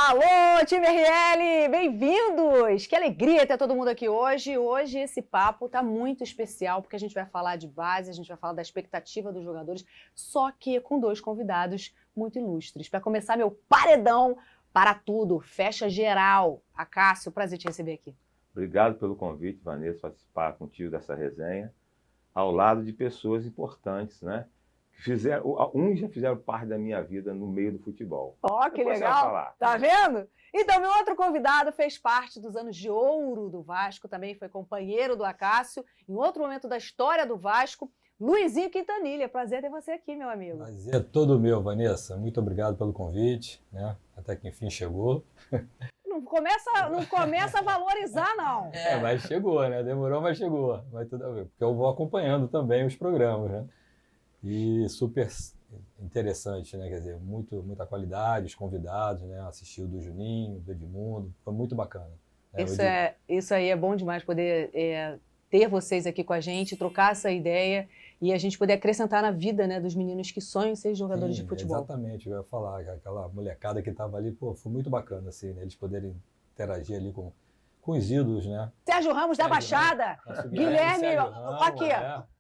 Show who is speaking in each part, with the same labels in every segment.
Speaker 1: Alô, time RL, bem-vindos! Que alegria ter todo mundo aqui hoje. Hoje esse papo tá muito especial, porque a gente vai falar de base, a gente vai falar da expectativa dos jogadores, só que com dois convidados muito ilustres. Para começar, meu paredão para tudo, fecha geral. Acácio, prazer te receber aqui.
Speaker 2: Obrigado pelo convite, Vanessa, participar contigo dessa resenha, ao lado de pessoas importantes, né? Uns já fizeram parte da minha vida no meio do futebol.
Speaker 1: Ó, que
Speaker 2: Depois
Speaker 1: legal! Tá vendo? Então, meu outro convidado fez parte dos anos de ouro do Vasco, também foi companheiro do Acácio, em outro momento da história do Vasco, Luizinho Quintanilha. Prazer ter você aqui, meu amigo.
Speaker 3: Prazer é todo meu, Vanessa. Muito obrigado pelo convite, né? Até que enfim chegou.
Speaker 1: Não começa a valorizar, não.
Speaker 3: Mas chegou, né? Demorou, mas chegou. Vai tudo a ver. Porque eu vou acompanhando também os programas, né? E super interessante, né? Quer dizer, muita qualidade, os convidados, né? Assisti o do Juninho, do Edmundo, foi muito bacana.
Speaker 1: Isso aí é bom demais, poder ter vocês aqui com a gente, trocar essa ideia e a gente poder acrescentar na vida, né, dos meninos que sonham em ser jogadores de futebol.
Speaker 3: Exatamente, eu ia falar, aquela molecada que estava ali, pô, foi muito bacana, assim, né? Eles poderem interagir ali com os ídolos, né?
Speaker 1: Sérgio Ramos da Baixada, Guilherme, aqui,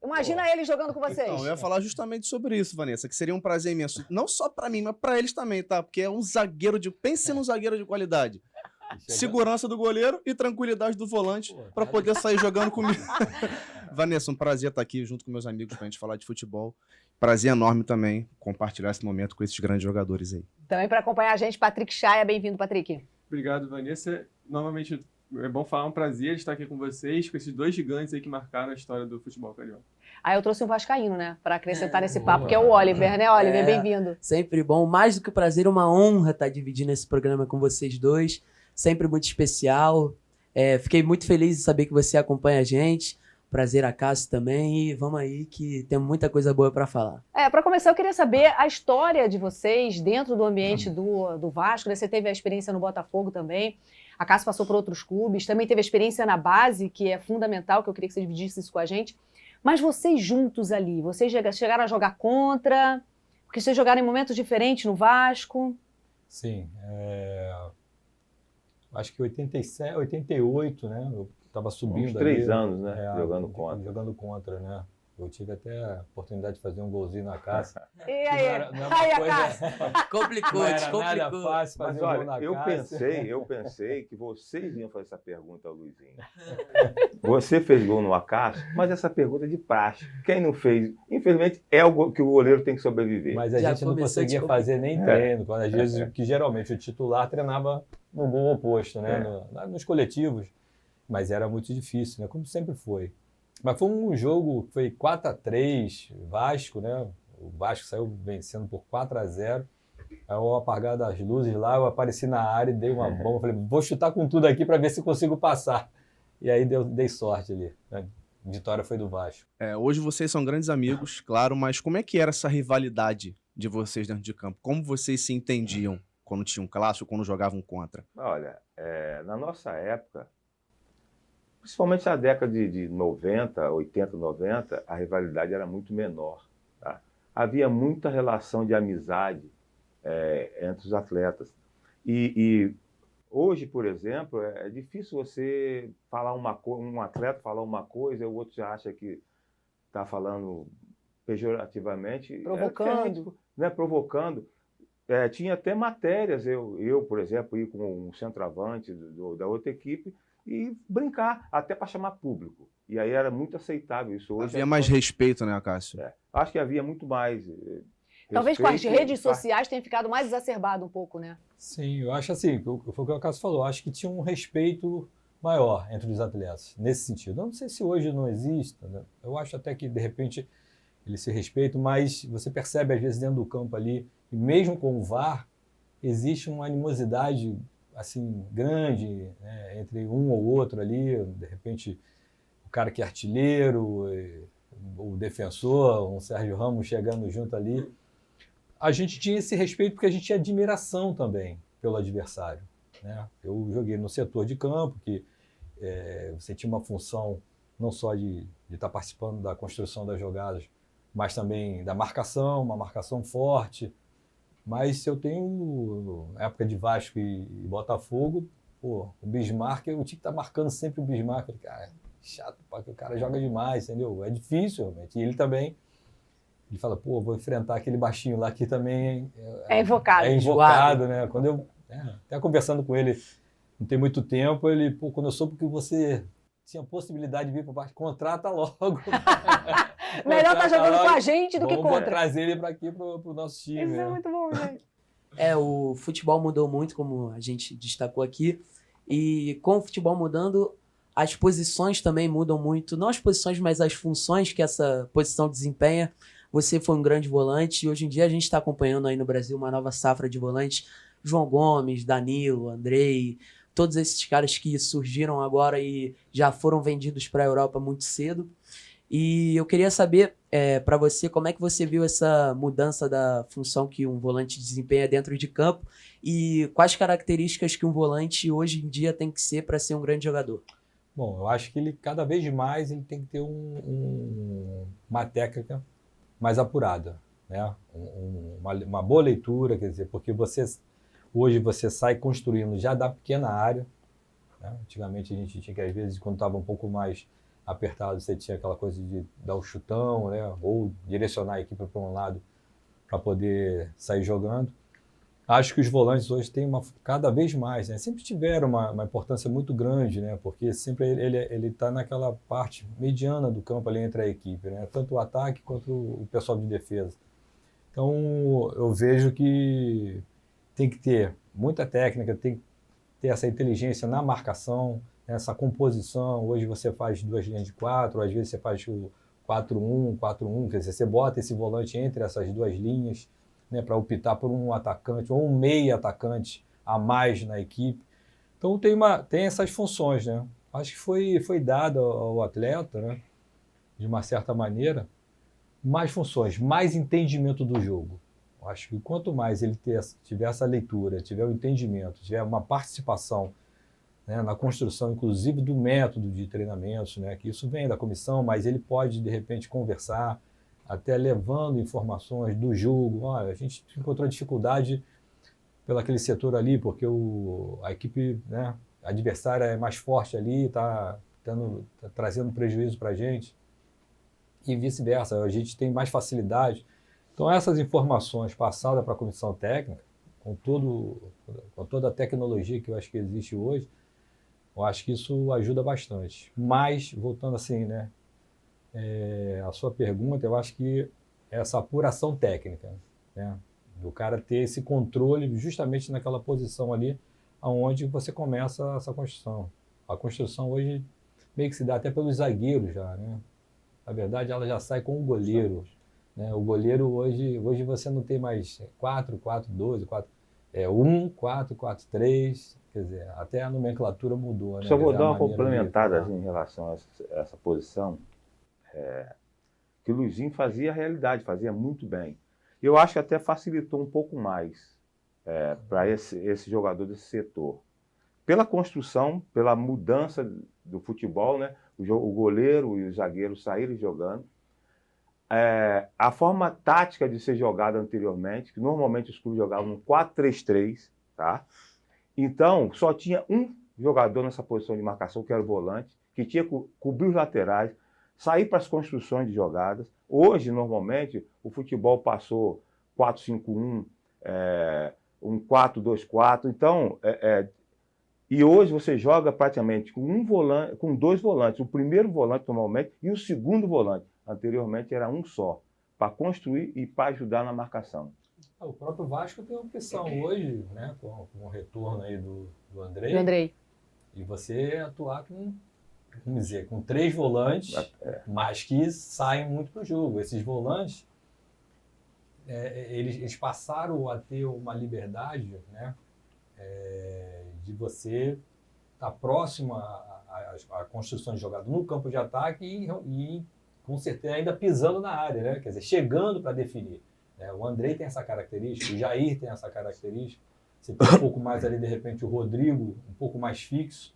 Speaker 1: imagina ele jogando com vocês.
Speaker 4: Então, eu ia falar justamente sobre isso, Vanessa, que seria um prazer imenso, não só para mim, mas para eles também, tá? Porque é um zagueiro pense num zagueiro de qualidade. Segurança do goleiro e tranquilidade do volante para poder sair jogando comigo. Vanessa, um prazer estar aqui junto com meus amigos pra gente falar de futebol. Prazer enorme também compartilhar esse momento com esses grandes jogadores aí.
Speaker 1: Também para acompanhar a gente, Patrick Chaia. Bem-vindo, Patrick.
Speaker 5: Obrigado, Vanessa. Novamente, é bom falar, um prazer estar aqui com vocês, com esses dois gigantes aí que marcaram a história do futebol carioca.
Speaker 1: Aí eu trouxe um vascaíno, né, para acrescentar nesse papo, que é o Oliver, né, Oliver? Bem-vindo.
Speaker 6: Sempre bom, mais do que prazer, uma honra estar dividindo esse programa com vocês dois. Sempre muito especial. Fiquei muito feliz de saber que você acompanha a gente. Prazer, Acácio, também. E vamos aí que tem muita coisa boa para falar.
Speaker 1: Para começar, eu queria saber a história de vocês dentro do ambiente do Vasco, né? Você teve a experiência no Botafogo também. Acácio passou por outros clubes. Também teve a experiência na base, que é fundamental, que eu queria que você dividisse isso com a gente. Mas vocês juntos ali, vocês chegaram a jogar contra? Porque vocês jogaram em momentos diferentes no Vasco?
Speaker 3: Sim, acho que 87, 88, né? Eu estava subindo.
Speaker 2: Uns 3 anos, né?
Speaker 3: Jogando contra, né? Eu tive até a oportunidade de fazer um golzinho na casa.
Speaker 1: E aí?
Speaker 6: Complicou.
Speaker 3: Nada fácil fazer
Speaker 2: Mas
Speaker 3: um gol na
Speaker 2: olha, eu pensei que vocês iam fazer essa pergunta, Luizinho. Você fez gol no Acácio, mas essa pergunta é de praxe. Quem não fez, infelizmente, é o que o goleiro tem que sobreviver.
Speaker 3: Mas a gente não conseguia fazer nem treino, quando às vezes que geralmente o titular treinava no gol oposto, né? Nos coletivos. Mas era muito difícil, né? Como sempre foi. Mas foi um jogo que foi 4-3, Vasco, né? O Vasco saiu vencendo por 4-0. Aí ao apagar das luzes lá, eu apareci na área e dei uma bomba. Falei, vou chutar com tudo aqui para ver se consigo passar. E aí dei sorte ali, né? A vitória foi do Vasco.
Speaker 4: Hoje vocês são grandes amigos, claro, mas como é que era essa rivalidade de vocês dentro de campo? Como vocês se entendiam quando tinham clássico, quando jogavam contra?
Speaker 2: Olha, na nossa época, principalmente na década de 90, 80, 90, a rivalidade era muito menor. Tá? Havia muita relação de amizade entre os atletas. E hoje, por exemplo, é difícil você falar um atleta falar uma coisa e o outro já acha que está falando pejorativamente.
Speaker 1: Provocando.
Speaker 2: Né? Provocando. Tinha até matérias, eu, por exemplo, ir com um centroavante da outra equipe e brincar, até para chamar público. E aí era muito aceitável isso. Hoje
Speaker 4: havia mais respeito, né, Acácio?
Speaker 2: Acho que havia muito mais
Speaker 1: talvez com as redes sociais tenha ficado mais exacerbado um pouco, né?
Speaker 3: Sim, eu acho assim, foi o que o Acácio falou, acho que tinha um respeito maior entre os atletas, nesse sentido. Eu não sei se hoje não existe, né? Eu acho até que, de repente, eles se respeitam, mas você percebe, às vezes, dentro do campo ali, e mesmo com o VAR, existe uma animosidade assim, grande, né, entre um ou outro ali, de repente o cara que é artilheiro, o defensor, um Sérgio Ramos chegando junto ali. A gente tinha esse respeito porque a gente tinha admiração também pelo adversário, né? Eu joguei no setor de campo, que você tinha uma função não só de estar participando da construção das jogadas, mas também da marcação, uma marcação forte. Mas eu tenho época de Vasco e Botafogo, pô, o Bismarck, eu tinha que estar marcando sempre o Bismarck. Eu falei, cara, chato, porque o cara joga demais, entendeu? É difícil, realmente. E ele também, ele fala, pô, vou enfrentar aquele baixinho lá que também
Speaker 1: É invocado.
Speaker 3: é invocado, né? Quando eu, até conversando com ele, não tem muito tempo, ele, pô, quando eu soube que você tinha possibilidade de vir para o Vasco, contrata logo.
Speaker 1: Melhor estar jogando
Speaker 3: logo.
Speaker 1: com a gente do que
Speaker 3: Vamos
Speaker 1: contra.
Speaker 3: trazer ele para aqui, para o nosso time.
Speaker 1: Isso
Speaker 3: né?
Speaker 1: é muito bom, gente.
Speaker 6: O futebol mudou muito, como a gente destacou aqui. E com o futebol mudando, as posições também mudam muito. Não as posições, mas as funções que essa posição desempenha. Você foi um grande volante e hoje em dia a gente está acompanhando aí no Brasil uma nova safra de volantes. João Gomes, Danilo, Andrei, todos esses caras que surgiram agora e já foram vendidos para a Europa muito cedo. E eu queria saber para você como é que você viu essa mudança da função que um volante desempenha dentro de campo e quais características que um volante hoje em dia tem que ser para ser um grande jogador.
Speaker 3: Bom, eu acho que ele cada vez mais ele tem que ter uma técnica mais apurada, né? Uma boa leitura, quer dizer, porque hoje você sai construindo já da pequena área, né? Antigamente a gente tinha que, às vezes, quando estava um pouco mais apertado, você tinha aquela coisa de dar o chutão, né? Ou direcionar a equipe para um lado para poder sair jogando. Acho que os volantes hoje têm cada vez mais, né? Sempre tiveram uma importância muito grande, né? Porque sempre ele está naquela parte mediana do campo ali entre a equipe, né? Tanto o ataque quanto o pessoal de defesa. Então eu vejo que tem que ter muita técnica, tem que ter essa inteligência na marcação, essa composição. Hoje você faz 2 linhas de 4, às vezes você faz o 4-1, 4-1, quer dizer, você bota esse volante entre essas 2 linhas, né, para optar por um atacante ou um meio atacante a mais na equipe. Então tem essas funções, né? Acho que foi dado ao atleta, né, de uma certa maneira, mais funções, mais entendimento do jogo. Acho que quanto mais ele tiver essa leitura, tiver o entendimento, tiver uma participação, né, na construção, inclusive, do método de treinamentos, né, que isso vem da comissão, mas ele pode, de repente, conversar, até levando informações do jogo. Olha, a gente encontrou dificuldade pelo aquele setor ali, porque a equipe, né, adversária é mais forte ali, está trazendo prejuízo para a gente, e vice-versa, a gente tem mais facilidade. Então, essas informações passadas para a comissão técnica, com toda a tecnologia que eu acho que existe hoje, eu acho que isso ajuda bastante. Mas, voltando assim, né, a sua pergunta, eu acho que essa apuração técnica, né, do cara ter esse controle justamente naquela posição ali onde você começa essa construção. A construção hoje meio que se dá até pelos zagueiros já, né? Na verdade, ela já sai com o goleiro, né? O goleiro hoje você não tem mais 4-4-2, 1-4-4-3, quer dizer, até a nomenclatura mudou, né?
Speaker 2: Só vou
Speaker 3: Quer dizer,
Speaker 2: dar
Speaker 3: a
Speaker 2: uma
Speaker 3: maneira
Speaker 2: complementada
Speaker 3: de
Speaker 2: assim, em relação a essa posição, que o Luizinho fazia a realidade, fazia muito bem. Eu acho que até facilitou um pouco mais para esse jogador desse setor. Pela construção, pela mudança do futebol, né? O goleiro e o zagueiro saírem jogando. A forma tática de ser jogada anteriormente, que normalmente os clubes jogavam no 4-3-3, tá? Então, só tinha um jogador nessa posição de marcação, que era o volante, que tinha que cobrir os laterais, sair para as construções de jogadas. Hoje, normalmente, o futebol passou 4-5-1, um 4-2-4. Então, e hoje você joga praticamente com 2 volantes. O primeiro volante, normalmente, e o segundo volante. Anteriormente era um só, para construir e para ajudar na marcação.
Speaker 3: O próprio Vasco tem a opção hoje, né, com o retorno aí do Andrei,
Speaker 1: Do Andrei.
Speaker 3: e você atuar vamos dizer, com 3 volantes, mas que saem muito para o jogo. Esses volantes, eles passaram a ter uma liberdade, né, de você estar próximo à construção de jogada no campo de ataque e com certeza ainda pisando na área, né? Quer dizer, chegando para definir. O Andrei tem essa característica, o Jair tem essa característica. Você tem um pouco mais ali, de repente, o Rodrigo um pouco mais fixo,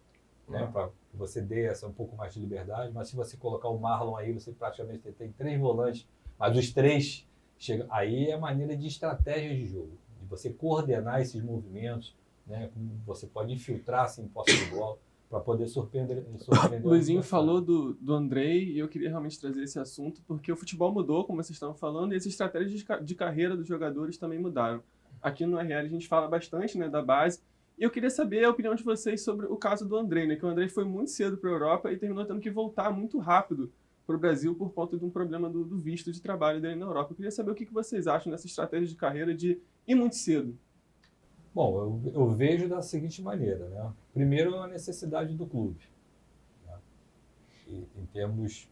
Speaker 3: né? Para que você dê um pouco mais de liberdade. Mas se você colocar o Marlon aí, você praticamente tem 3 volantes, mas os 3 chegam. Aí é maneira de estratégia de jogo, de você coordenar esses movimentos, né? Como você pode infiltrar-se em posse de bola para poder surpreender.
Speaker 5: O Luizinho falou do Andrei e eu queria realmente trazer esse assunto porque o futebol mudou, como vocês estavam falando, e as estratégias de carreira dos jogadores também mudaram. Aqui no RL a gente fala bastante, né, da base, e eu queria saber a opinião de vocês sobre o caso do Andrei, né, que o Andrei foi muito cedo para a Europa e terminou tendo que voltar muito rápido para o Brasil por conta de um problema do visto de trabalho dele na Europa. Eu queria saber o que vocês acham dessa estratégia de carreira de ir muito cedo.
Speaker 3: Bom, eu vejo da seguinte maneira, né? Primeiro, a necessidade do clube, né? Em termos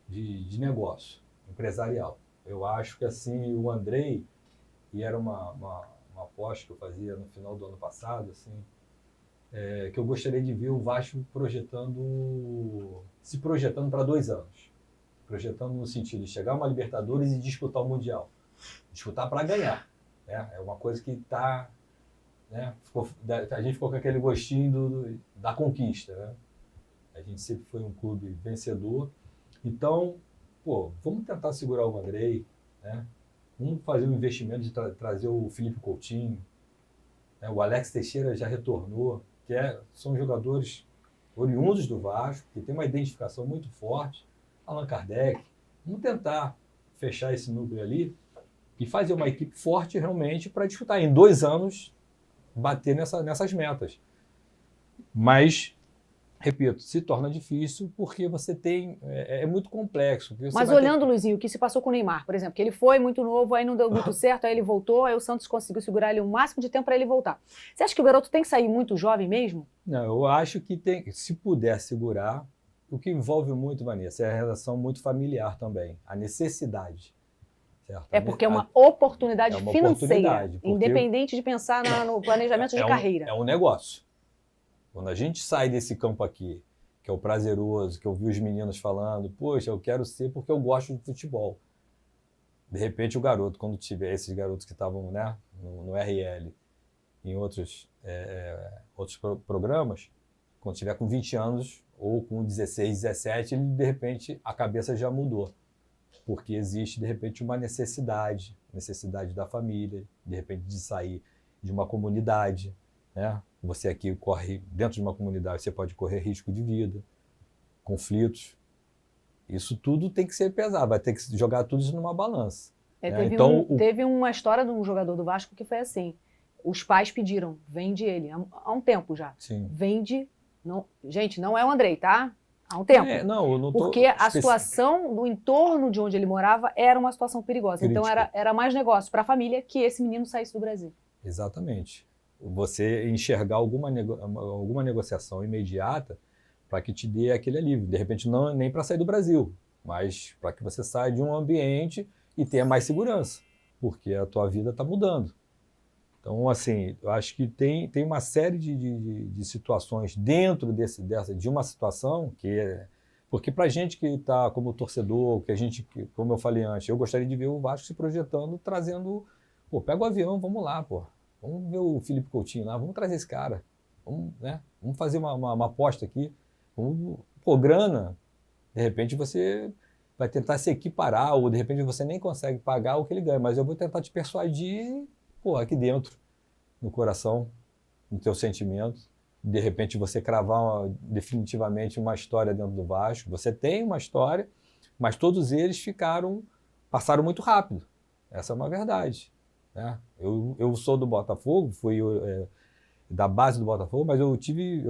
Speaker 3: de negócio empresarial. Eu acho que assim o Andrei, e era uma aposta que eu fazia no final do ano passado, assim, que eu gostaria de ver o Vasco se projetando para 2 anos. Projetando no sentido de chegar a uma Libertadores e disputar o Mundial. Disputar para ganhar, né? É uma coisa que está... Né? A gente ficou com aquele gostinho da conquista, né? A gente sempre foi um clube vencedor. Então, vamos tentar segurar o Andrei, né? Vamos fazer um investimento de trazer o Felipe Coutinho, né? O Alex Teixeira já retornou, são jogadores oriundos do Vasco, que tem uma identificação muito forte. Allan Kardec. Vamos tentar fechar esse núcleo ali e fazer uma equipe forte realmente para disputar em 2 anos bater nessas metas. Mas, repito, se torna difícil porque você tem... É muito complexo.
Speaker 1: Mas olhando, Luizinho, o que se passou com o Neymar, por exemplo, que ele foi muito novo, aí não deu muito certo, aí ele voltou, aí o Santos conseguiu segurar ele o máximo de tempo para ele voltar. Você acha que o garoto tem que sair muito jovem mesmo?
Speaker 3: Não, eu acho que se puder segurar, o que envolve muito, Vanessa, é a relação muito familiar também, a necessidade. Certo?
Speaker 1: Porque é uma oportunidade financeira,
Speaker 3: oportunidade,
Speaker 1: independente de pensar no planejamento de carreira.
Speaker 3: É um negócio. Quando a gente sai desse campo aqui, que é o prazeroso, que eu vi os meninos falando, poxa, eu quero ser porque eu gosto de futebol. De repente o garoto, quando tiver esses garotos que estavam, né, no RL, em outros programas, quando tiver com 20 anos ou com 16, 17, ele, de repente a cabeça já mudou. Porque existe, de repente, uma necessidade da família, de repente, de sair de uma comunidade, né? Você aqui corre dentro de uma comunidade, você pode correr risco de vida, conflitos. Isso tudo tem que ser pesado, vai ter que jogar tudo isso numa balança.
Speaker 1: Teve uma história de um jogador do Vasco que foi assim, os pais pediram, vende ele, há um tempo já.
Speaker 3: Sim.
Speaker 1: Vende, não, gente, não é o Andrei, tá? Há um tempo.
Speaker 3: Eu não tô
Speaker 1: porque a situação do entorno de onde ele morava era uma situação perigosa.
Speaker 3: Crítica.
Speaker 1: Então era mais negócio para a família que esse menino saísse do Brasil.
Speaker 3: Exatamente. Você enxergar alguma negociação imediata para que te dê aquele alívio. De repente, não nem para sair do Brasil, mas para que você saia de um ambiente e tenha mais segurança, porque a tua vida está mudando. Então, assim, eu acho que tem uma série de situações dentro de uma situação porque para a gente que está como torcedor, como eu falei antes, eu gostaria de ver o Vasco se projetando, trazendo, pega o avião, vamos lá, vamos ver o Felipe Coutinho lá, vamos trazer esse cara, vamos fazer uma aposta aqui, grana, de repente você vai tentar se equiparar, ou de repente você nem consegue pagar o que ele ganha, mas eu vou tentar te persuadir aqui dentro, no coração, no teu sentimento, de repente você cravar definitivamente uma história dentro do Vasco. Você tem uma história, mas todos eles passaram muito rápido. Essa é uma verdade, né? Eu sou do Botafogo, fui da base do Botafogo, mas eu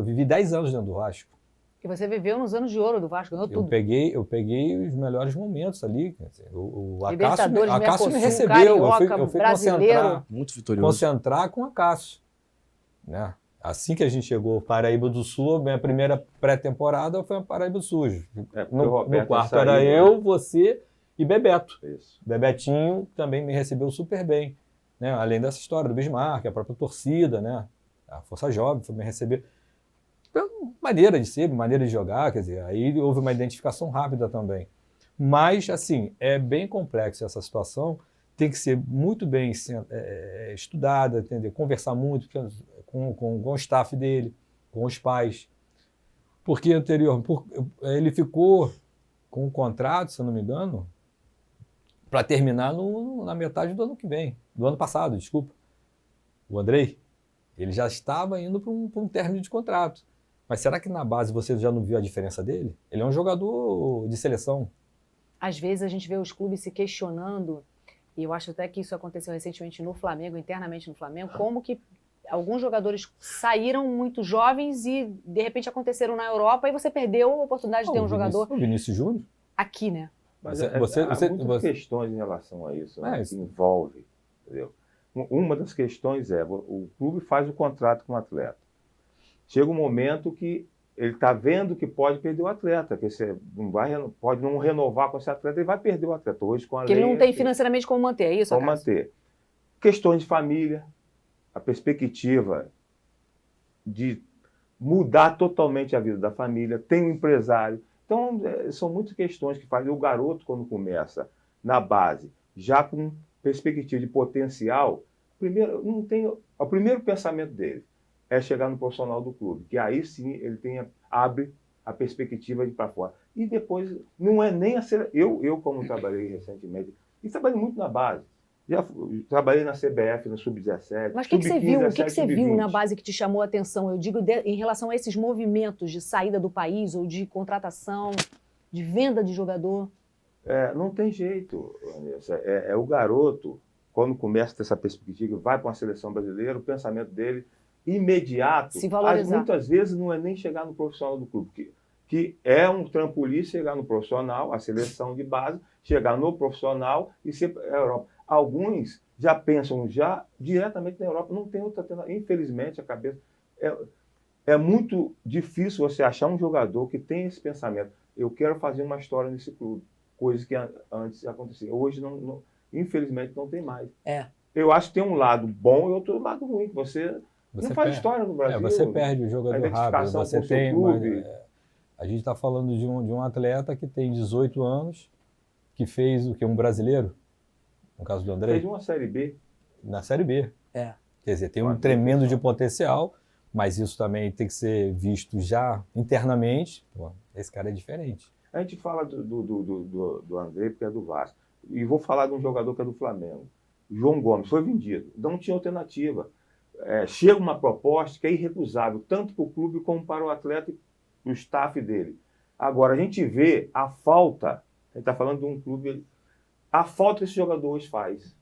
Speaker 3: vivi 10 anos dentro do Vasco.
Speaker 1: E você viveu nos anos de ouro do Vasco, ganhou tudo.
Speaker 3: Eu peguei os melhores momentos ali. O
Speaker 1: Acácio
Speaker 3: me recebeu,
Speaker 1: Carioca,
Speaker 3: eu fui concentrar com o Acácio, né? Assim que a gente chegou Paraíba do Sul, a minha primeira pré-temporada foi a Paraíba do Sul. No quarto era eu, você e Bebeto. Isso. Bebetinho também me recebeu super bem, né? Além dessa história do Bismarck, a própria torcida, né? A Força Jovem foi me receber. Maneira de ser, maneira de jogar, quer dizer, aí houve uma identificação rápida também. Mas, assim, é bem complexa essa situação, tem que ser muito bem estudada, entender? Conversar muito com o staff dele, com os pais. Porque ele ficou com um contrato, se eu não me engano, para terminar na metade do ano que vem, do ano passado, desculpa. O Andrei, ele já estava indo para um término de contrato. Mas será que na base você já não viu a diferença dele? Ele é um jogador de seleção.
Speaker 1: Às vezes a gente vê os clubes se questionando, e eu acho até que isso aconteceu recentemente no Flamengo, internamente no Flamengo, como que alguns jogadores saíram muito jovens e de repente aconteceram na Europa e você perdeu a oportunidade de ter um jogador
Speaker 3: O Vinícius Júnior?
Speaker 1: aqui, né?
Speaker 2: Mas
Speaker 3: Você-
Speaker 2: há muitas
Speaker 3: você-
Speaker 2: questões em relação a isso, né,
Speaker 3: Mas-
Speaker 2: que envolve, entendeu? Uma das questões é, o clube faz o contrato com o atleta. Chega um momento que ele está vendo que pode perder o atleta, que você não pode não renovar com esse atleta, ele vai perder o atleta. Hoje, com a
Speaker 1: Porque ele
Speaker 2: lei,
Speaker 1: não tem financeiramente como manter, é isso,
Speaker 2: como
Speaker 1: Acácio?
Speaker 2: manter. Questões de família, a perspectiva de mudar totalmente a vida da família, tem um empresário. Então, são muitas questões que fazem o garoto, quando começa na base, já com perspectiva de potencial, primeiro, não tem, o primeiro pensamento dele é chegar no profissional do clube, que aí sim ele abre a perspectiva de ir para fora. E depois, não é nem a ser. Eu como trabalhei recentemente, e trabalhei muito na base. Já trabalhei na CBF, no Sub-17.
Speaker 1: Mas o que você viu? O que você viu na
Speaker 2: Sub-20.
Speaker 1: base que te chamou a atenção? Eu digo em relação a esses movimentos de saída do país ou de contratação, de venda de jogador.
Speaker 2: Não tem jeito, Vanessa. É o garoto, quando começa a ter essa perspectiva, vai para uma seleção brasileira, o pensamento dele imediato,
Speaker 1: Se valorizar.
Speaker 2: muitas vezes não é nem chegar no profissional do clube, que é um trampolim chegar no profissional, a seleção de base, chegar no profissional e ser para a Europa. Alguns já pensam diretamente na Europa, não tem outra alternativa. Infelizmente, a cabeça... É muito difícil você achar um jogador que tem esse pensamento. Eu quero fazer uma história nesse clube, coisa que antes acontecia. Hoje, infelizmente, não tem mais. Eu acho que tem um lado bom e outro lado ruim. Você não faz
Speaker 3: perde.
Speaker 2: história no Brasil.
Speaker 3: Você perde o
Speaker 2: a
Speaker 3: jogador rápido.
Speaker 2: identificação
Speaker 3: Você
Speaker 2: com o seu
Speaker 3: tem
Speaker 2: clube.
Speaker 3: a gente está falando de um atleta que tem 18 anos, que fez o que? Um brasileiro? No caso do André?
Speaker 2: Fez uma Série B.
Speaker 3: Na Série B.
Speaker 6: É.
Speaker 3: Quer dizer, tem
Speaker 2: Uma
Speaker 3: um tremendo
Speaker 2: perfeição.
Speaker 3: de potencial, mas isso também tem que ser visto já internamente. Pô, esse cara é diferente.
Speaker 2: A gente fala do André, porque é do Vasco. E vou falar de um jogador que é do Flamengo. João Gomes foi vendido. Não tinha alternativa. Chega uma proposta que é irrecusável, tanto para o clube como para o atleta e o staff dele. Agora, a gente vê a falta, a gente está falando de um clube, a falta que esse jogador hoje faz.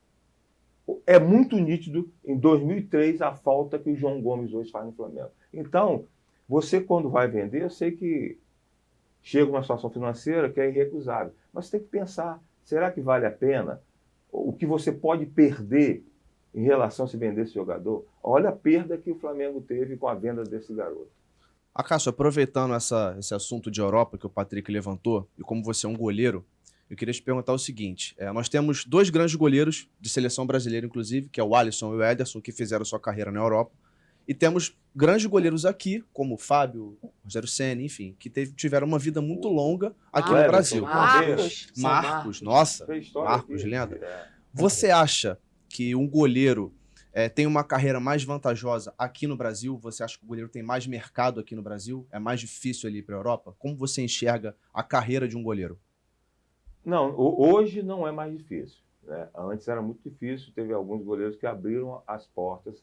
Speaker 2: É muito nítido, em 2003, a falta que o João Gomes hoje faz no Flamengo. Então, você quando vai vender, eu sei que chega uma situação financeira que é irrecusável, mas você tem que pensar, será que vale a pena? O que você pode perder em relação a se vender esse jogador? Olha a perda que o Flamengo teve com a venda desse garoto.
Speaker 4: Acácio, aproveitando esse assunto de Europa que o Patrick levantou, e como você é um goleiro, eu queria te perguntar o seguinte. Nós temos dois grandes goleiros de seleção brasileira, inclusive, que é o Alisson e o Ederson, que fizeram sua carreira na Europa. E temos grandes goleiros aqui, como o Fábio, o Rogério Ceni, enfim, que tiveram uma vida muito longa aqui no
Speaker 2: Everton,
Speaker 4: Brasil.
Speaker 1: Marcos.
Speaker 4: Nossa,
Speaker 2: Fez história
Speaker 4: Marcos,
Speaker 2: aqui.
Speaker 4: lenda. Você acha que um goleiro tem uma carreira mais vantajosa aqui no Brasil? Você acha que o goleiro tem mais mercado aqui no Brasil? É mais difícil ele ir para a Europa? Como você enxerga a carreira de um goleiro?
Speaker 2: Não, hoje não é mais difícil, né? Antes era muito difícil, teve alguns goleiros que abriram as portas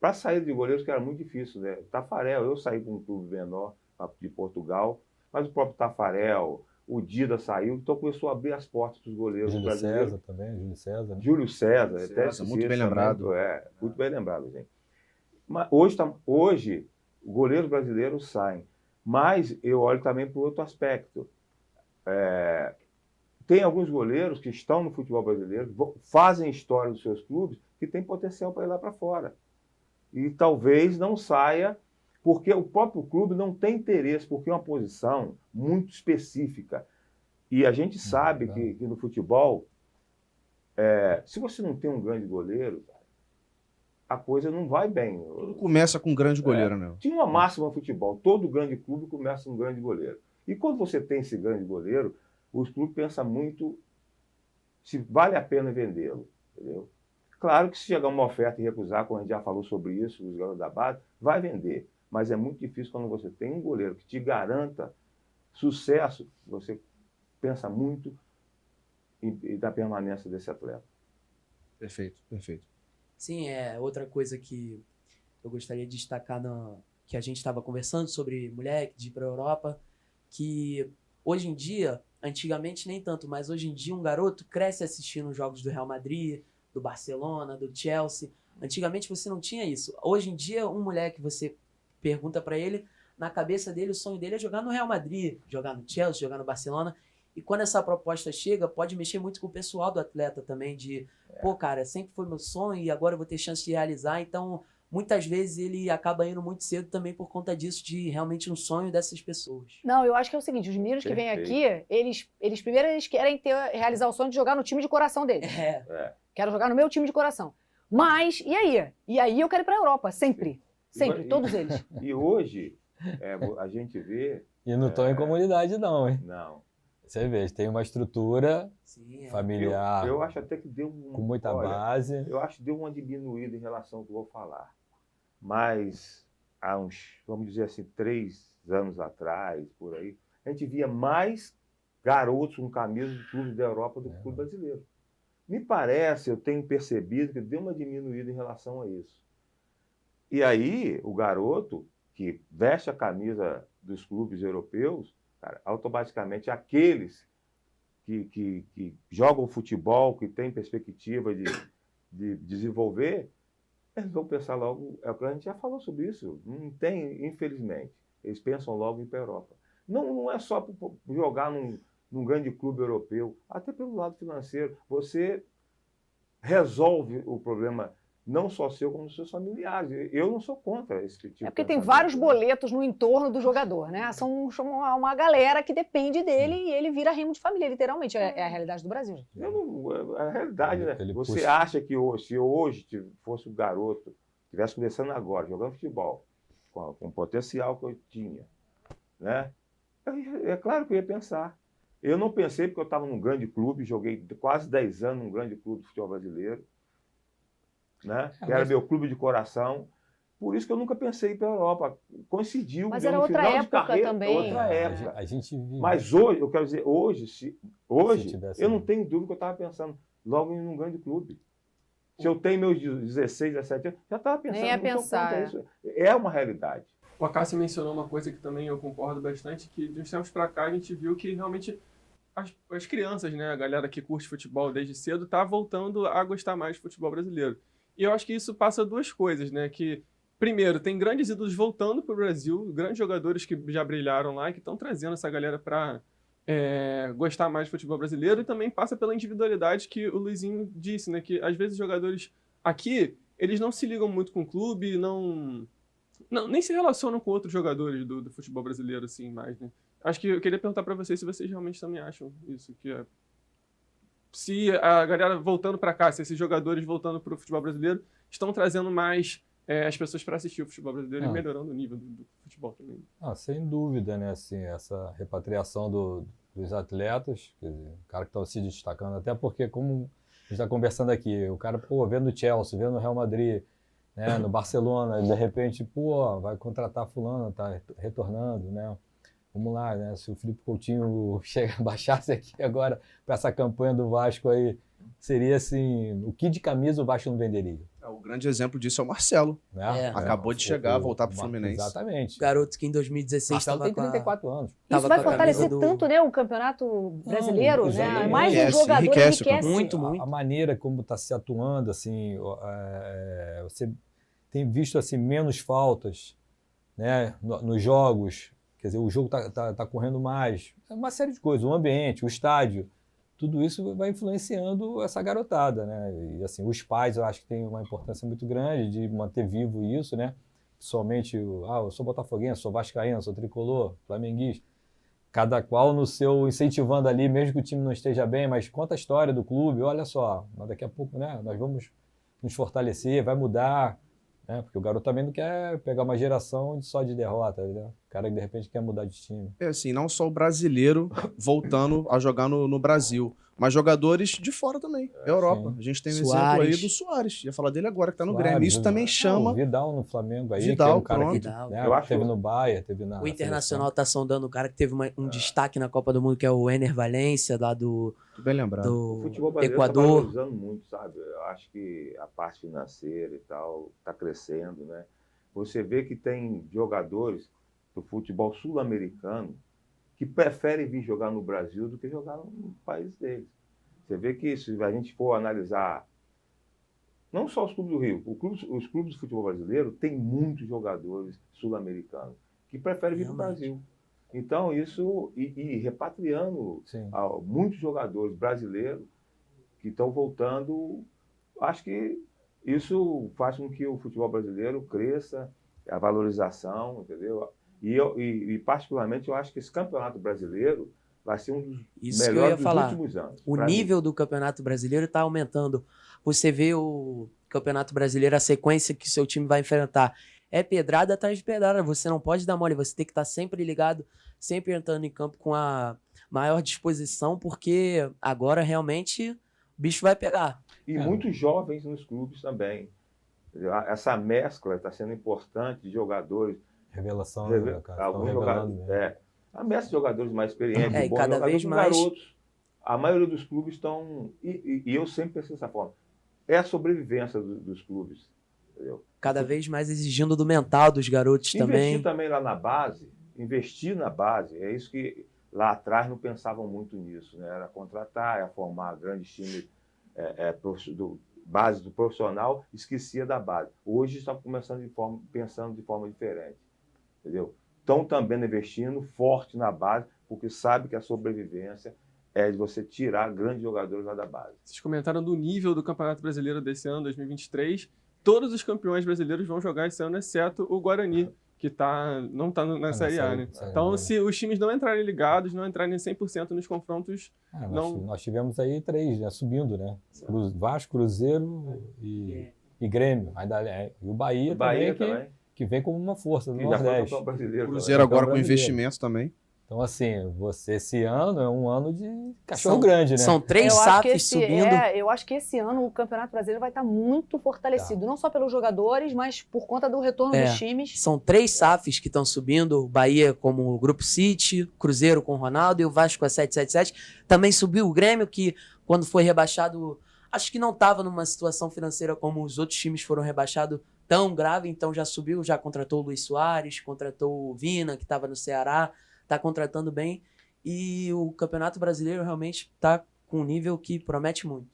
Speaker 2: para sair de goleiros que era muito difícil, né? Tafarel, eu saí com um clube menor de Portugal, mas o próprio Tafarel, o Dida saiu, então começou a abrir as portas para os goleiros
Speaker 3: Júlio
Speaker 2: brasileiros.
Speaker 3: César também, Júlio César. Né?
Speaker 2: Júlio César,
Speaker 4: César,
Speaker 2: até esqueci
Speaker 4: muito bem
Speaker 2: esse
Speaker 4: lembrado.
Speaker 2: também, muito bem lembrado, gente. Mas hoje goleiros brasileiros saem, mas eu olho também para o outro aspecto. Tem alguns goleiros que estão no futebol brasileiro, fazem história dos seus clubes, que têm potencial para ir lá para fora. E talvez não saia, porque o próprio clube não tem interesse, porque é uma posição muito específica. E a gente sabe que no futebol, se você não tem um grande goleiro, a coisa não vai bem.
Speaker 4: Tudo começa com um grande goleiro, né?
Speaker 2: Tinha uma máxima no futebol, todo grande clube começa com um grande goleiro. E quando você tem esse grande goleiro, os clubes pensam muito se vale a pena vendê-lo, entendeu? Claro que se chegar uma oferta e recusar, como a gente já falou sobre isso, os garotos da base, vai vender. Mas é muito difícil quando você tem um goleiro que te garanta sucesso, você pensa muito na permanência desse atleta.
Speaker 4: Perfeito, perfeito.
Speaker 6: Sim, outra coisa que eu gostaria de destacar que a gente estava conversando sobre mulher de ir para a Europa, que hoje em dia, antigamente nem tanto, mas hoje em dia um garoto cresce assistindo os jogos do Real Madrid, do Barcelona, do Chelsea. Antigamente você não tinha isso. Hoje em dia, um moleque, você pergunta para ele, na cabeça dele, o sonho dele é jogar no Real Madrid, jogar no Chelsea, jogar no Barcelona. E quando essa proposta chega, pode mexer muito com o pessoal do atleta também, pô, cara, sempre foi meu sonho e agora eu vou ter chance de realizar. Então, muitas vezes ele acaba indo muito cedo também por conta disso, de realmente um sonho dessas pessoas.
Speaker 1: Não, eu acho que é o seguinte, os meninos que vêm aqui, eles primeiro querem realizar o sonho de jogar no time de coração deles. Quero jogar no meu time de coração. Mas, e aí? E aí eu quero ir para a Europa, sempre. Sempre, todos eles.
Speaker 2: E hoje, a gente vê...
Speaker 3: E não estão em comunidade não, hein?
Speaker 2: Não.
Speaker 3: Você vê, tem uma estrutura familiar.
Speaker 2: Eu acho até que deu
Speaker 3: com muita base.
Speaker 2: Eu acho que deu uma diminuída em relação ao que eu vou falar. Mas há uns, vamos dizer assim, 3 anos atrás, por aí, a gente via mais garotos com camisa de clube da Europa do que clube brasileiro. Me parece, eu tenho percebido que deu uma diminuída em relação a isso. E aí, o garoto que veste a camisa dos clubes europeus, cara, automaticamente aqueles que jogam futebol, que têm perspectiva de desenvolver, eles vão pensar logo, é o que a gente já falou sobre isso, não tem, infelizmente, eles pensam logo em ir para a Europa. Não é só jogar num grande clube europeu, até pelo lado financeiro, você resolve o problema não só seu, como dos seus familiares. Eu não sou contra esse tipo de
Speaker 1: porque tem vários boletos no entorno do jogador, né? São uma galera que depende dele e ele vira remo de família, literalmente. É a realidade do Brasil.
Speaker 2: A realidade, né? Você acha que se hoje fosse um garoto, estivesse começando agora, jogando futebol, com o potencial que eu tinha, né? É claro que eu ia pensar. Eu não pensei porque eu estava num grande clube, joguei quase 10 anos num grande clube de futebol brasileiro, né? Que era meu clube de coração. Por isso que eu nunca pensei em ir para a Europa. Coincidiu.
Speaker 1: Mas era outra época também.
Speaker 2: Outra época.
Speaker 3: A gente vive...
Speaker 2: Mas hoje, eu quero dizer, hoje eu não tenho dúvida que eu estava pensando logo em um grande clube. Se eu tenho meus 16, 17 anos, já estava pensando.
Speaker 1: Nem ia pensar.
Speaker 2: Isso. É uma realidade.
Speaker 5: O Acácio mencionou uma coisa que também eu concordo bastante, que de uns tempos para cá a gente viu que realmente as crianças, né, a galera que curte futebol desde cedo, tá voltando a gostar mais de futebol brasileiro. E eu acho que isso passa duas coisas, né, que primeiro, tem grandes ídolos voltando para o Brasil, grandes jogadores que já brilharam lá e que estão trazendo essa galera para gostar mais de futebol brasileiro, e também passa pela individualidade que o Luizinho disse, né, que às vezes os jogadores aqui, eles não se ligam muito com o clube, nem se relacionam com outros jogadores do futebol brasileiro, assim, mais, né. Acho que eu queria perguntar para vocês se vocês realmente também acham isso, se a galera voltando para cá, se esses jogadores voltando para o futebol brasileiro estão trazendo mais as pessoas para assistir o futebol brasileiro e melhorando o nível do futebol também.
Speaker 3: Sem dúvida, né? Assim, essa repatriação dos atletas, quer dizer, o cara que está se destacando, até porque, como a gente está conversando aqui, o cara, vendo o Chelsea, vendo o Real Madrid, né, no Barcelona, de repente, vai contratar fulano, está retornando, né? Vamos lá, né? Se o Felipe Coutinho baixasse aqui agora para essa campanha do Vasco aí, seria assim, o que de camisa o Vasco não venderia?
Speaker 4: O grande exemplo disso é o Marcelo.
Speaker 3: Né?
Speaker 4: Acabou de chegar, voltar para o Fluminense.
Speaker 3: Exatamente.
Speaker 6: O garoto que em 2016
Speaker 3: Marcelo tem 34 anos.
Speaker 1: Isso vai fortalecer tanto, né, o campeonato brasileiro, né? Mais um jogador enriquece.
Speaker 6: Muito.
Speaker 3: A maneira como está se atuando, assim, você tem visto assim, menos faltas, né, nos jogos. Quer dizer, o jogo tá correndo mais. É uma série de coisas. O ambiente, o estádio, tudo isso vai influenciando essa garotada, né? E assim, os pais, eu acho que tem uma importância muito grande de manter vivo isso, né? Somente, eu sou botafoguense, sou vascaíno, sou tricolor, flamenguista. Cada qual no seu, incentivando ali, mesmo que o time não esteja bem, mas conta a história do clube, olha só, daqui a pouco, né, nós vamos nos fortalecer, vai mudar, né? Porque o garoto também não quer pegar uma geração só de derrota, né? O cara que de repente quer mudar de time.
Speaker 4: Assim, não só o brasileiro voltando a jogar no Brasil. mas jogadores de fora também, Europa.
Speaker 3: sim.
Speaker 4: A gente tem um
Speaker 6: Suárez.
Speaker 4: exemplo aí do Suárez. Ia falar dele agora, que tá no
Speaker 3: Suárez,
Speaker 4: Grêmio. Isso também
Speaker 3: o
Speaker 4: chama...
Speaker 3: Vidal no Flamengo aí,
Speaker 4: Vidal,
Speaker 3: que é um cara
Speaker 4: pronto.
Speaker 3: que
Speaker 6: Vidal.
Speaker 3: né,
Speaker 2: Eu acho
Speaker 3: teve
Speaker 2: que-
Speaker 3: no Bahia, teve na
Speaker 6: O Internacional
Speaker 3: seleção.
Speaker 6: tá sondando um cara que teve um destaque na Copa do Mundo, que é o Ener Valencia, lá do,
Speaker 4: Muito bem lembrado.
Speaker 2: O
Speaker 6: do
Speaker 2: futebol brasileiro está
Speaker 6: Equador.
Speaker 2: valorizando muito, sabe? Eu acho que a parte financeira e tal está crescendo, né? Você vê que tem jogadores do futebol sul-americano que preferem vir jogar no Brasil do que jogar no país deles. Você vê que se a gente for analisar, não só os clubes do Rio, os clubes do futebol brasileiro têm muitos jogadores sul-americanos que preferem vir para o
Speaker 6: Realmente.
Speaker 2: Brasil. Então, isso, e repatriando
Speaker 3: Sim.
Speaker 2: muitos jogadores brasileiros que estão voltando, acho que isso faz com que o futebol brasileiro cresça, a valorização, entendeu? E particularmente, eu acho que esse campeonato brasileiro vai ser um dos
Speaker 6: Isso que eu
Speaker 2: melhores
Speaker 6: ia
Speaker 2: dos
Speaker 6: falar.
Speaker 2: últimos anos.
Speaker 6: O
Speaker 2: pra mim.
Speaker 6: nível do Campeonato Brasileiro está aumentando. Você vê o Campeonato Brasileiro, a sequência que seu time vai enfrentar é pedrada atrás de pedrada. Você não pode dar mole, você tem que estar sempre ligado, sempre entrando em campo com a maior disposição, porque agora realmente o bicho vai pegar.
Speaker 2: E muitos jovens nos clubes também. Entendeu? Essa mescla está sendo importante de jogadores.
Speaker 3: Revelação,
Speaker 2: Reve-
Speaker 3: né, cara?
Speaker 2: alguns
Speaker 3: Estão revelando
Speaker 2: jogadores,
Speaker 3: mesmo.
Speaker 2: A mescla de jogadores mais experientes,
Speaker 6: É, e
Speaker 2: bons
Speaker 6: cada
Speaker 2: jogadores,
Speaker 6: vez
Speaker 2: com
Speaker 6: mais-
Speaker 2: garotos. A maioria dos clubes estão. E eu sempre pensei dessa forma. É a sobrevivência dos clubes. Entendeu?
Speaker 6: Cada vez mais exigindo do mental dos garotos
Speaker 2: Investir
Speaker 6: também.
Speaker 2: também lá na base, investir na base, é isso que lá atrás não pensavam muito nisso, né? Era contratar, era formar grandes times base do profissional, esquecia da base. Hoje está começando pensando de forma diferente, entendeu? Estão também investindo forte na base, porque sabe que a sobrevivência é de você tirar grandes jogadores lá da base.
Speaker 5: Vocês comentaram do nível do Campeonato Brasileiro desse ano, 2023. Todos os campeões brasileiros vão jogar esse ano, exceto o Guarani, que não está na Série A, né?
Speaker 3: Série
Speaker 5: Então,
Speaker 3: B.
Speaker 5: se os times não entrarem ligados, não entrarem 100% nos confrontos,
Speaker 3: Nós tivemos aí 3, né, subindo, né? Vasco, Cruzeiro e Grêmio. E o Bahia,
Speaker 2: O Bahia
Speaker 3: também, que vem como uma força do
Speaker 2: que já foi
Speaker 3: Nordeste.
Speaker 2: campeão brasileiro.
Speaker 4: Cruzeiro
Speaker 3: também.
Speaker 4: agora com
Speaker 3: Brasileiro.
Speaker 4: investimentos também.
Speaker 3: Então, assim, esse ano é um ano de cachorro
Speaker 6: São-
Speaker 3: grande, né?
Speaker 6: São 3
Speaker 1: Eu acho que
Speaker 6: SAFs subindo.
Speaker 1: eu acho que esse ano o Campeonato Brasileiro vai estar muito fortalecido, não só pelos jogadores, mas por conta do retorno
Speaker 6: É.
Speaker 1: dos times.
Speaker 6: São 3 SAFs que estão subindo, o Bahia como o Grupo City, Cruzeiro com o Ronaldo e o Vasco com a 777. Também subiu o Grêmio, que quando foi rebaixado, acho que não estava numa situação financeira como os outros times foram rebaixados tão grave, então já subiu, já contratou o Luis Soares, contratou o Vina, que estava no Ceará, está contratando bem. E o Campeonato Brasileiro realmente está com um nível que promete muito.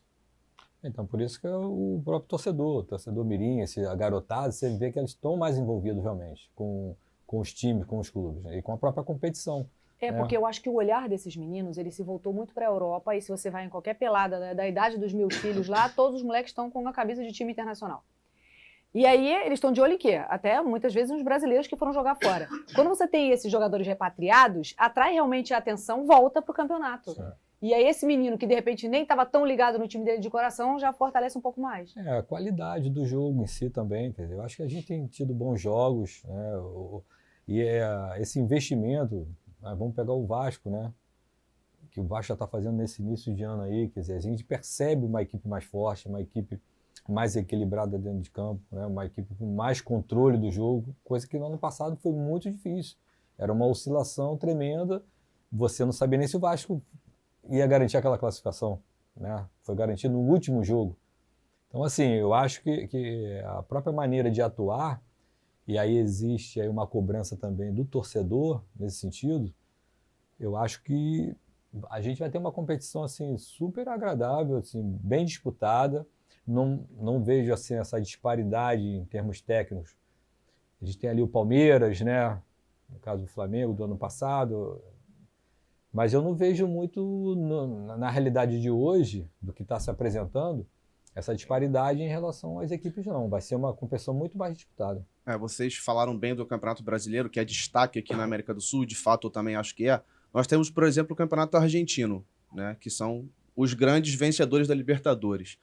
Speaker 3: Então, por isso que é o próprio torcedor mirim, a garotada, você vê que eles estão mais envolvidos realmente com os times, com os clubes, né? E com a própria competição.
Speaker 1: Porque eu acho que o olhar desses meninos, ele se voltou muito para a Europa, e se você vai em qualquer pelada da idade dos meus filhos lá, todos os moleques estão com a cabeça de time internacional. E aí eles estão de olho em quê? Até muitas vezes nos brasileiros que foram jogar fora. Quando você tem esses jogadores repatriados, atrai realmente a atenção, volta pro campeonato.
Speaker 3: Certo.
Speaker 1: E aí esse menino que de repente nem estava tão ligado no time dele de coração, já fortalece um pouco mais.
Speaker 3: A qualidade do jogo em si também, entendeu? Acho que a gente tem tido bons jogos, né? Esse investimento, vamos pegar o Vasco, né? Que o Vasco já está fazendo nesse início de ano aí, quer dizer, a gente percebe uma equipe mais forte, uma equipe mais equilibrada dentro de campo, né? Uma equipe com mais controle do jogo, coisa que no ano passado foi muito difícil. Era uma oscilação tremenda, você não sabia nem se o Vasco ia garantir aquela classificação, né? Foi garantido no último jogo. Então, assim, eu acho que a própria maneira de atuar, e aí existe aí uma cobrança também do torcedor nesse sentido, eu acho que a gente vai ter uma competição assim, super agradável, assim, bem disputada. Não vejo assim, essa disparidade em termos técnicos. A gente tem ali o Palmeiras, né? No caso do Flamengo, do ano passado. Mas eu não vejo muito, na realidade de hoje, do que está se apresentando, essa disparidade em relação às equipes, não. Vai ser uma competição muito mais disputada.
Speaker 4: Vocês falaram bem do Campeonato Brasileiro, que é destaque aqui na América do Sul, de fato eu também acho que é. Nós temos, por exemplo, o Campeonato Argentino, né? Que são os grandes vencedores da Libertadores.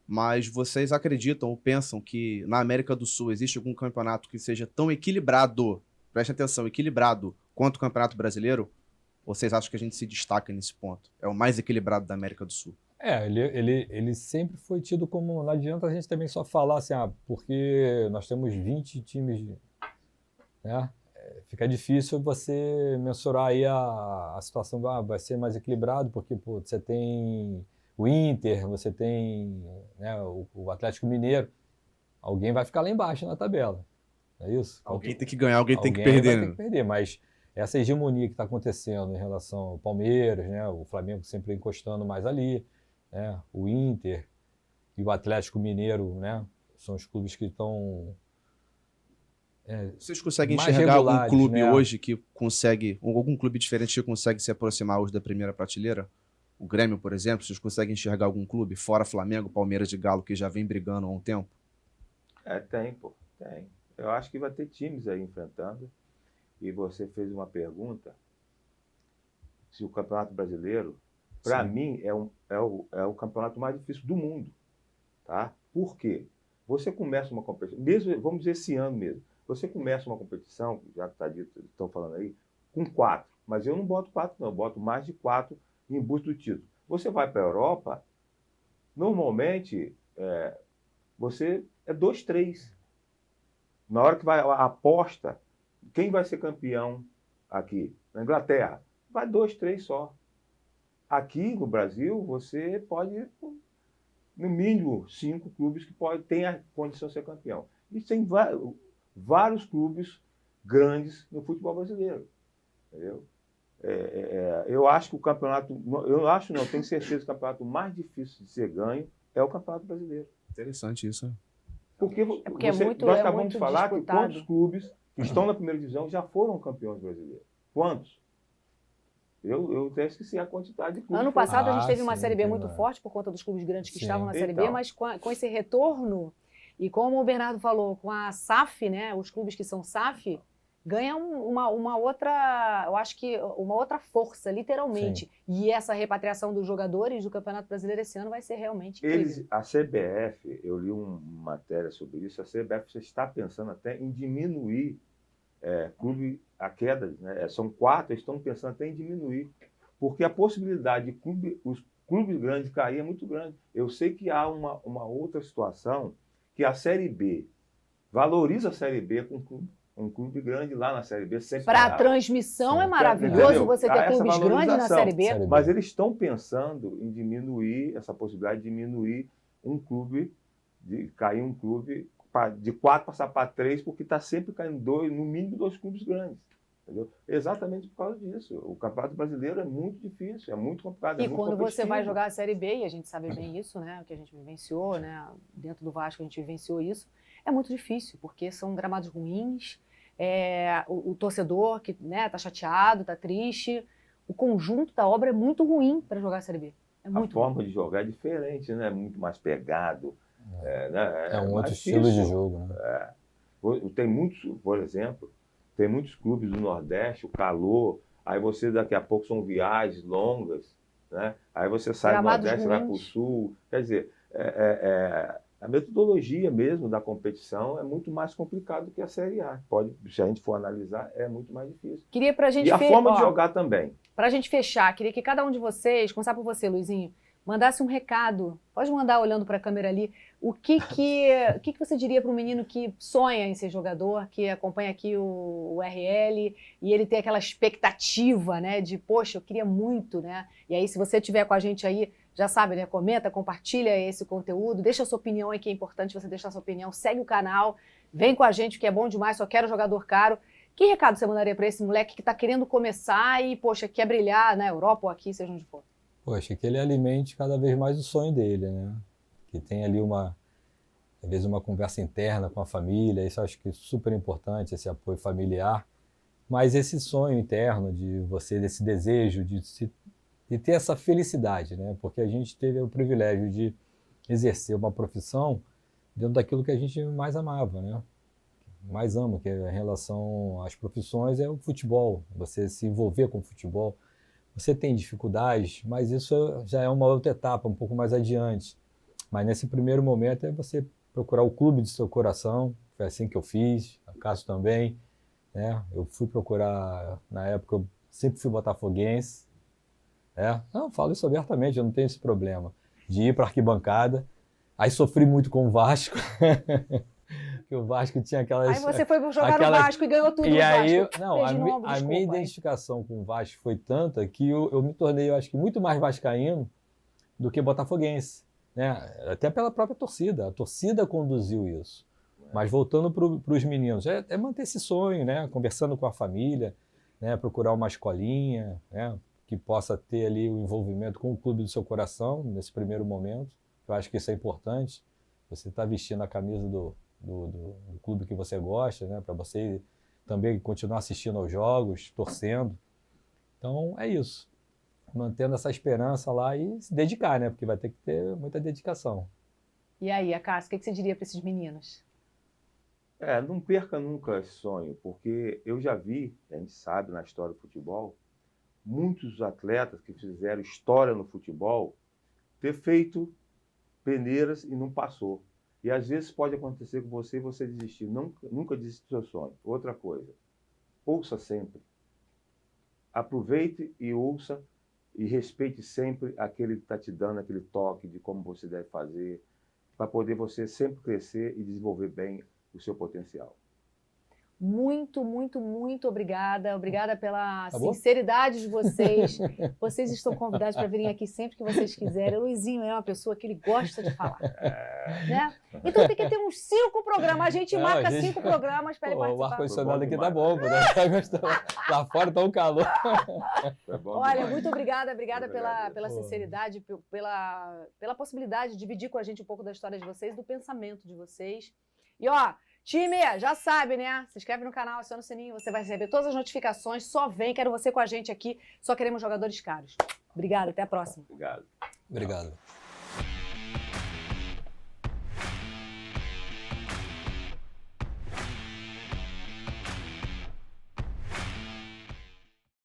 Speaker 4: Mas vocês acreditam ou pensam que na América do Sul existe algum campeonato que seja tão equilibrado, preste atenção, equilibrado, quanto o Campeonato Brasileiro? Ou vocês acham que a gente se destaca nesse ponto? É o mais equilibrado da América do Sul.
Speaker 3: Ele sempre foi tido como... Não adianta a gente também só falar assim, porque nós temos 20 times, né? Fica difícil você mensurar aí a situação, vai ser mais equilibrado, porque pô, você tem o Inter, você tem, né, o Atlético Mineiro, alguém vai ficar lá embaixo na tabela, é isso?
Speaker 4: Alguém tem que ganhar, alguém tem que
Speaker 3: Alguém
Speaker 4: perder.
Speaker 3: vai ter
Speaker 4: Né?
Speaker 3: que perder, mas essa hegemonia que está acontecendo em relação ao Palmeiras, né, o Flamengo sempre encostando mais ali, né, o Inter e o Atlético Mineiro, né, são os clubes que estão...
Speaker 4: Vocês conseguem
Speaker 3: mais
Speaker 4: enxergar algum
Speaker 3: regulares,
Speaker 4: clube
Speaker 3: né?
Speaker 4: hoje que consegue, ou algum clube diferente que consegue se aproximar hoje da primeira prateleira? O Grêmio, por exemplo, vocês conseguem enxergar algum clube, fora Flamengo, Palmeiras e Galo, que já vem brigando há um tempo?
Speaker 2: Tem. Eu acho que vai ter times aí enfrentando. E você fez uma pergunta se o Campeonato Brasileiro, para mim, é o campeonato mais difícil do mundo. Tá? Por quê? Você começa uma competição, mesmo, vamos dizer esse ano mesmo, você começa uma competição, já que está dito, estão falando aí, com 4. Mas eu não boto 4, não. Eu boto mais de 4 em busca do título. Você vai para a Europa, normalmente, você é 2-3. Na hora que vai a aposta, quem vai ser campeão aqui? Na Inglaterra, vai 2-3 só. Aqui no Brasil, você pode, no mínimo, 5 clubes que têm a condição de ser campeão. E tem vários clubes grandes no futebol brasileiro. Entendeu? Eu acho que o campeonato, eu tenho certeza que o campeonato mais difícil de ser ganho é o Campeonato Brasileiro.
Speaker 4: Interessante isso.
Speaker 1: Porque
Speaker 2: nós
Speaker 1: muito
Speaker 2: acabamos de falar
Speaker 1: disputado.
Speaker 2: que quantos clubes que estão na primeira divisão já foram campeões brasileiros? Quantos? Eu até esqueci a quantidade de clubes.
Speaker 1: Ano passado a gente teve uma
Speaker 3: sim,
Speaker 1: Série B
Speaker 3: tem
Speaker 1: muito
Speaker 3: lá.
Speaker 1: forte por conta dos clubes grandes que
Speaker 3: Sim.
Speaker 1: estavam na Série B,
Speaker 2: Então.
Speaker 1: mas com esse retorno, e como o Bernardo falou, com a SAF, né, os clubes que são SAF, ganham uma outra, eu acho que uma outra força, literalmente. E essa repatriação dos jogadores do Campeonato Brasileiro esse ano vai ser realmente incrível.
Speaker 2: A CBF, eu li uma matéria sobre isso, a CBF está pensando até em diminuir a queda, né? São 4, eles estão pensando até em diminuir, porque a possibilidade de os clubes grandes cair é muito grande. Eu sei que há uma outra situação, que a Série B valoriza a Série B com um clube grande lá na Série B.
Speaker 1: Para a transmissão é maravilhoso
Speaker 2: Entendeu?
Speaker 1: você
Speaker 2: Há
Speaker 1: ter
Speaker 2: essa
Speaker 1: clubes grandes na
Speaker 2: valorização.
Speaker 1: Série B.
Speaker 3: Série B.
Speaker 2: Mas eles estão pensando em diminuir essa possibilidade de diminuir um clube, de cair um clube de 4 passar para 3, porque está sempre caindo no mínimo 2 clubes grandes. Entendeu? Exatamente por causa disso. O Campeonato Brasileiro é muito difícil, é muito complicado.
Speaker 1: E quando você vai
Speaker 2: competitivo.
Speaker 1: jogar a Série B, e a gente sabe bem isso, né, o que a gente vivenciou, né, dentro do Vasco a gente vivenciou isso, é muito difícil, porque são gramados ruins, o torcedor que tá chateado, está triste, o conjunto da obra é muito ruim para jogar a Série B. É
Speaker 2: A
Speaker 1: muito
Speaker 2: forma
Speaker 1: ruim.
Speaker 2: de jogar é diferente, né? Muito mais pegado.
Speaker 3: É um
Speaker 2: mais
Speaker 3: outro estilo
Speaker 2: difícil.
Speaker 3: de jogo, né?
Speaker 2: Tem muitos, por exemplo, tem muitos clubes do Nordeste, o calor, aí você daqui a pouco são viagens longas, né? Aí você sai
Speaker 1: Gramados
Speaker 2: do Nordeste, vai para o
Speaker 1: ruins.
Speaker 2: Sul. Quer dizer, a metodologia mesmo da competição é muito mais complicada do que a Série A. Se a gente for analisar, é muito mais difícil.
Speaker 1: Queria pra gente
Speaker 2: E a forma de jogar também.
Speaker 1: Pra gente fechar, queria que cada um de vocês, começar por você, Luizinho, mandasse um recado. Pode mandar olhando para a câmera ali. O que você diria para um menino que sonha em ser jogador, que acompanha aqui o RL e ele tem aquela expectativa, né, de, poxa, eu queria muito, né? E aí, se você estiver com a gente aí, já sabe, né? Comenta, compartilha esse conteúdo, deixa a sua opinião aí, que é importante você deixar a sua opinião, segue o canal, vem com a gente, que é bom demais, só quero jogador caro. Que recado você mandaria para esse moleque que está querendo começar e, poxa, quer brilhar na Europa ou aqui, seja onde for?
Speaker 3: Poxa, que ele alimente cada vez mais o sonho dele, né? Que tem ali às vezes uma conversa interna com a família, isso eu acho que é super importante, esse apoio familiar, mas esse sonho interno desse desejo de ter essa felicidade, né? Porque a gente teve o privilégio de exercer uma profissão dentro daquilo que a gente mais amava, né? Mais ama, que em relação às profissões é o futebol, você se envolver com o futebol. Você tem dificuldades, mas isso já é uma outra etapa, um pouco mais adiante. Mas nesse primeiro momento é você procurar o clube do seu coração, foi assim que eu fiz, a Cássio também, né? Eu fui procurar, na época eu sempre fui botafoguense. Não, falo isso abertamente, eu não tenho esse problema. De ir para arquibancada. Aí sofri muito com o Vasco. Porque o Vasco tinha aquelas...
Speaker 1: Aí você foi jogar no Vasco e ganhou tudo no Vasco.
Speaker 3: Não, a minha identificação com o Vasco foi tanta que eu me tornei, eu acho que, muito mais vascaíno do que botafoguense. Né? Até pela própria torcida. A torcida conduziu isso. Mas voltando para os meninos, é manter esse sonho, né? Conversando com a família, né? Procurar uma escolinha, né? Que possa ter ali o envolvimento com o clube do seu coração nesse primeiro momento. Eu acho que isso é importante. Você está vestindo a camisa do clube que você gosta, né? Para você também continuar assistindo aos jogos, torcendo. Então, é isso. Mantendo essa esperança lá e se dedicar, né? Porque vai ter que ter muita dedicação.
Speaker 1: E aí, Acácio, o que você diria para esses meninos?
Speaker 2: Não perca nunca esse sonho, porque eu já vi, a gente sabe na história do futebol, muitos atletas que fizeram história no futebol ter feito peneiras e não passou. E às vezes pode acontecer com você e você desistir. Nunca desista do seu sonho. Outra coisa, ouça sempre. Aproveite e ouça e respeite sempre aquele que está te dando aquele toque de como você deve fazer, para poder você sempre crescer e desenvolver bem o seu potencial.
Speaker 1: Muito, muito, muito obrigada. Obrigada pela sinceridade de vocês. Vocês estão convidados para virem aqui sempre que vocês quiserem. O Luizinho é uma pessoa que ele gosta de falar. Né? Então tem que ter uns 5 programas. A gente marca 5 programas para ele participar.
Speaker 3: O ar-condicionado aqui tá bom, né? Lá fora tá um calor.
Speaker 1: Olha, muito obrigada. Obrigada pela sinceridade, pela possibilidade de dividir com a gente um pouco da história de vocês, do pensamento de vocês. E ó, time, já sabe, né? Se inscreve no canal, aciona o sininho, você vai receber todas as notificações. Só vem, quero você com a gente aqui. Só queremos jogadores caros. Obrigada, até a próxima.
Speaker 2: Obrigado.
Speaker 3: Obrigado.